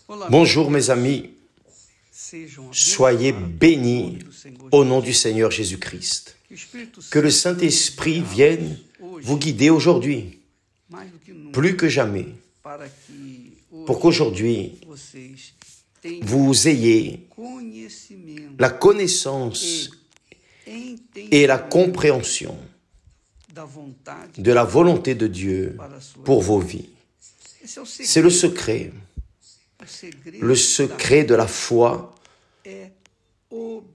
Bonjour mes amis, soyez bénis au nom du Seigneur Jésus-Christ. Que le Saint-Esprit vienne vous guider aujourd'hui, plus que jamais, pour qu'aujourd'hui vous ayez la connaissance et la compréhension de la volonté de Dieu pour vos vies. C'est le secret de la foi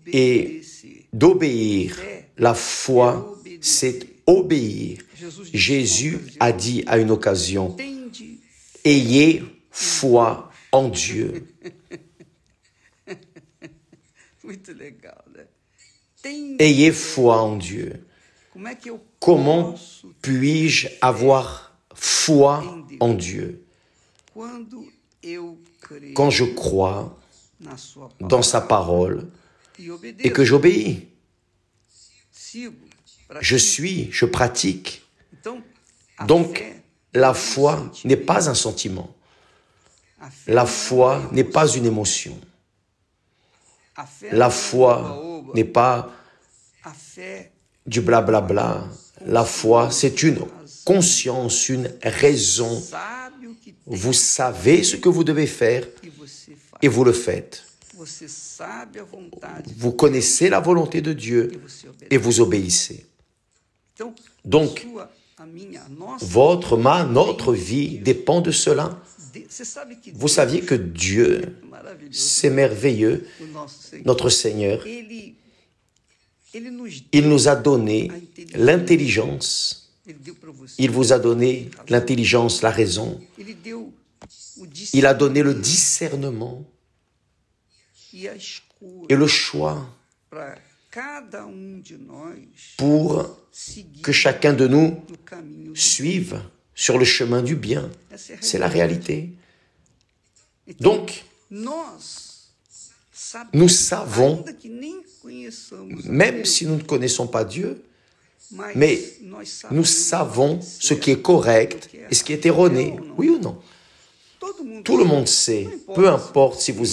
et d'obéir. La foi, c'est obéir. Jésus a dit à une occasion, « Ayez foi en Dieu. » Ayez foi en Dieu. Comment puis-je avoir foi en Dieu? Quand je crois dans sa parole et que j'obéis. Je pratique. Donc, la foi n'est pas un sentiment. La foi n'est pas une émotion. La foi n'est pas du blablabla. La foi, c'est une conscience, une raison. Vous savez ce que vous devez faire et vous le faites. Vous connaissez la volonté de Dieu et vous obéissez. Donc, notre vie dépend de cela. Vous saviez que Dieu, c'est merveilleux, notre Seigneur. Il nous a donné l'intelligence. Il vous a donné l'intelligence, la raison. Il a donné le discernement et le choix pour que chacun de nous suive sur le chemin du bien. C'est la réalité. Donc, nous savons, même si nous ne connaissons pas Dieu, mais nous savons ce qui est correct et ce qui est erroné, oui ou non? Tout le monde sait, peu importe si vous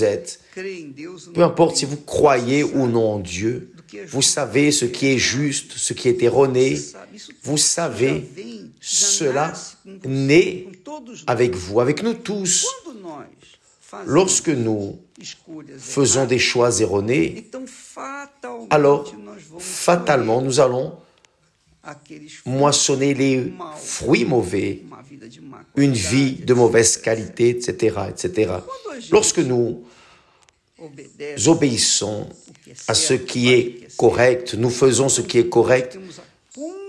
croyez ou non en Dieu, vous savez ce qui est juste, ce qui est erroné, vous savez, cela naît avec vous, avec nous tous. Lorsque nous faisons des choix erronés, alors fatalement nous allons moissonner les fruits mauvais, une vie de mauvaise qualité, etc., etc. Lorsque nous obéissons à ce qui est correct, nous faisons ce qui est correct,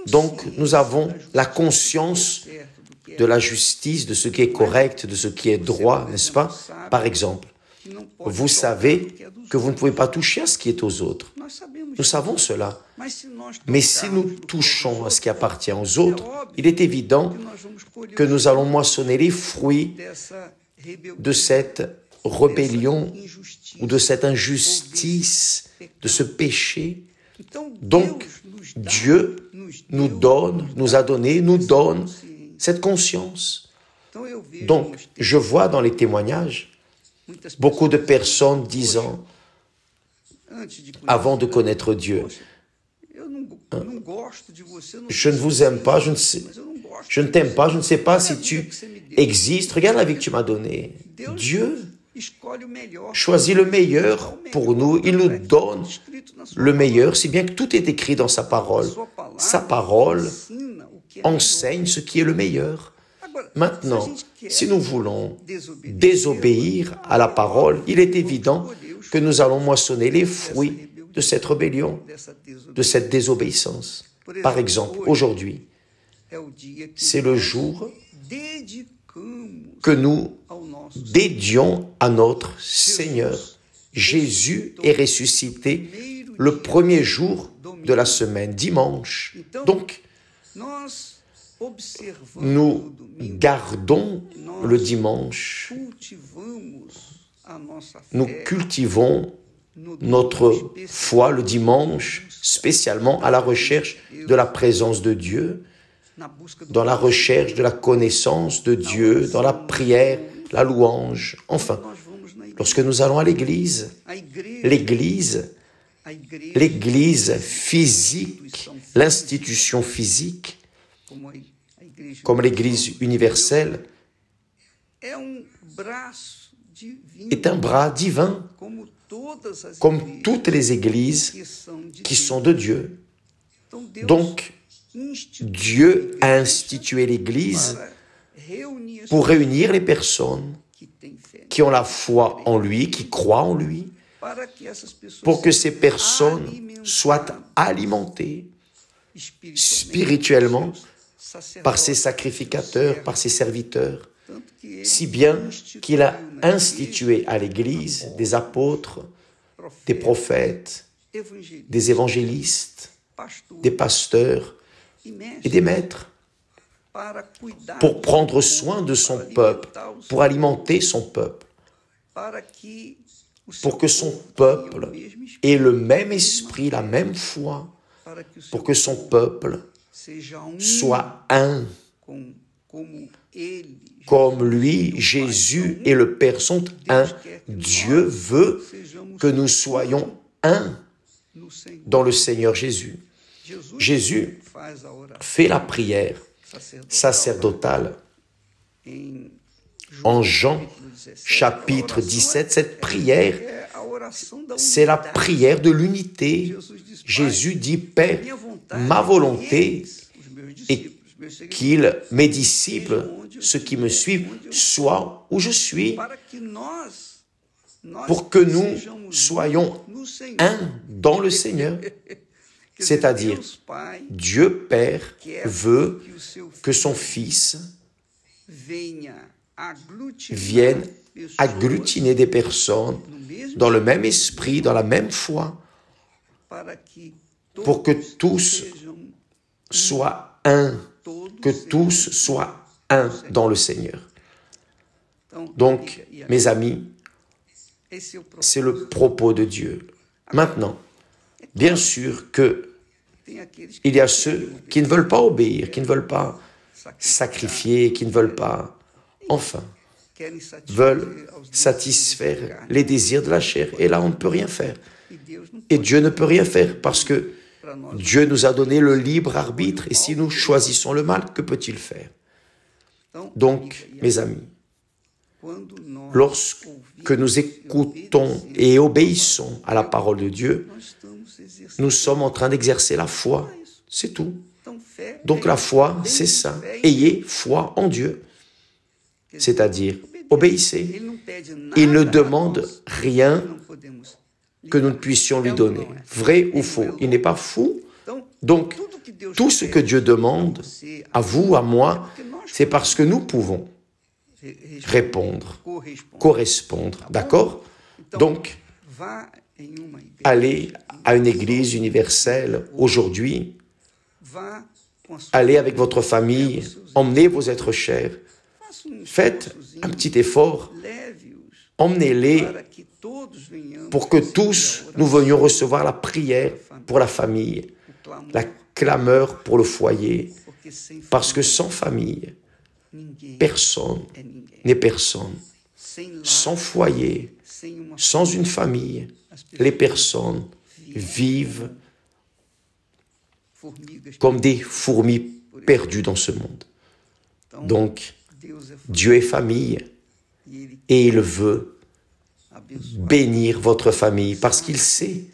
donc nous avons la conscience de la justice, de ce qui est correct, de ce qui est droit, n'est-ce pas? Par exemple, vous savez que vous ne pouvez pas toucher à ce qui est aux autres. Nous savons cela. Mais si nous touchons à ce qui appartient aux autres, il est évident que nous allons moissonner les fruits de cette rébellion ou de cette injustice, de ce péché. Donc, Dieu nous donne cette conscience. Donc, je vois dans les témoignages beaucoup de personnes disant, avant de connaître Dieu, je ne vous aime pas, je ne t'aime pas, je ne sais pas si tu existes. Regarde la vie que tu m'as donnée. Dieu choisit le meilleur pour nous. Il nous donne le meilleur, si bien que tout est écrit dans sa parole. Sa parole enseigne ce qui est le meilleur. Maintenant, si nous voulons désobéir à la parole, il est évident que nous allons moissonner les fruits de cette rébellion, de cette désobéissance. Par exemple, aujourd'hui, c'est le jour que nous dédions à notre Seigneur. Jésus est ressuscité le premier jour de la semaine, dimanche. Donc, nous gardons le dimanche, nous cultivons notre foi le dimanche, spécialement à la recherche de la présence de Dieu, dans la recherche de la connaissance de Dieu, dans la prière, la louange. Enfin, Lorsque nous allons à l'église, l'église physique, l'institution physique, comme l'église universelle, est un bras divin, comme toutes les églises qui sont de Dieu. Donc, Dieu a institué l'église pour réunir les personnes qui ont la foi en lui, qui croient en lui, pour que ces personnes soient alimentées spirituellement par ses sacrificateurs, par ses serviteurs, si bien qu'il a institué à l'Église des apôtres, des prophètes, des évangélistes, des pasteurs et des maîtres, pour prendre soin de son peuple, pour alimenter son peuple, pour que son peuple ait le même esprit, la même foi, pour que son peuple soit un. Comme lui, Jésus et le Père sont un. Dieu veut que nous soyons un dans le Seigneur Jésus. Jésus fait la prière sacerdotale. En Jean, chapitre 17, cette prière, c'est la prière de l'unité. Jésus dit, Père, ma volonté est qu'il, mes disciples, ceux qui me suivent, soient où je suis, pour que nous soyons un dans le Seigneur. C'est-à-dire, Dieu Père veut que son Fils vienne agglutiner des personnes dans le même esprit, dans la même foi, pour que tous soient un, que tous soient un dans le Seigneur. Donc, mes amis, c'est le propos de Dieu. Maintenant, bien sûr que il y a ceux qui ne veulent pas obéir, qui ne veulent pas sacrifier, qui ne veulent pas, enfin, veulent satisfaire les désirs de la chair. Et là, on ne peut rien faire. Et Dieu ne peut rien faire parce que Dieu nous a donné le libre arbitre. Et si nous choisissons le mal, que peut-il faire? Donc, mes amis, lorsque nous écoutons et obéissons à la parole de Dieu, nous sommes en train d'exercer la foi. C'est tout. Donc la foi, c'est ça. Ayez foi en Dieu. C'est-à-dire, obéissez. Il ne demande rien que nous ne puissions lui donner. Vrai ou faux? Il n'est pas fou. Donc, tout ce que Dieu demande à vous, à moi, c'est parce que nous pouvons répondre, correspondre. D'accord? Donc, allez à une église universelle aujourd'hui, allez avec votre famille, emmenez vos êtres chers, faites un petit effort, emmenez-les pour que tous nous venions recevoir la prière pour la famille, la clameur pour le foyer, parce que sans famille, personne n'est personne. Sans foyer, sans une famille, les personnes vivent comme des fourmis perdues dans ce monde. Donc, Dieu est famille et il veut bénir votre famille parce qu'il sait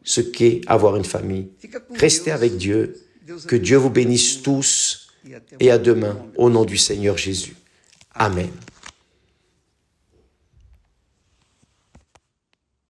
ce qu'est avoir une famille. Restez avec Dieu, que Dieu vous bénisse tous et à demain au nom du Seigneur Jésus. Amen.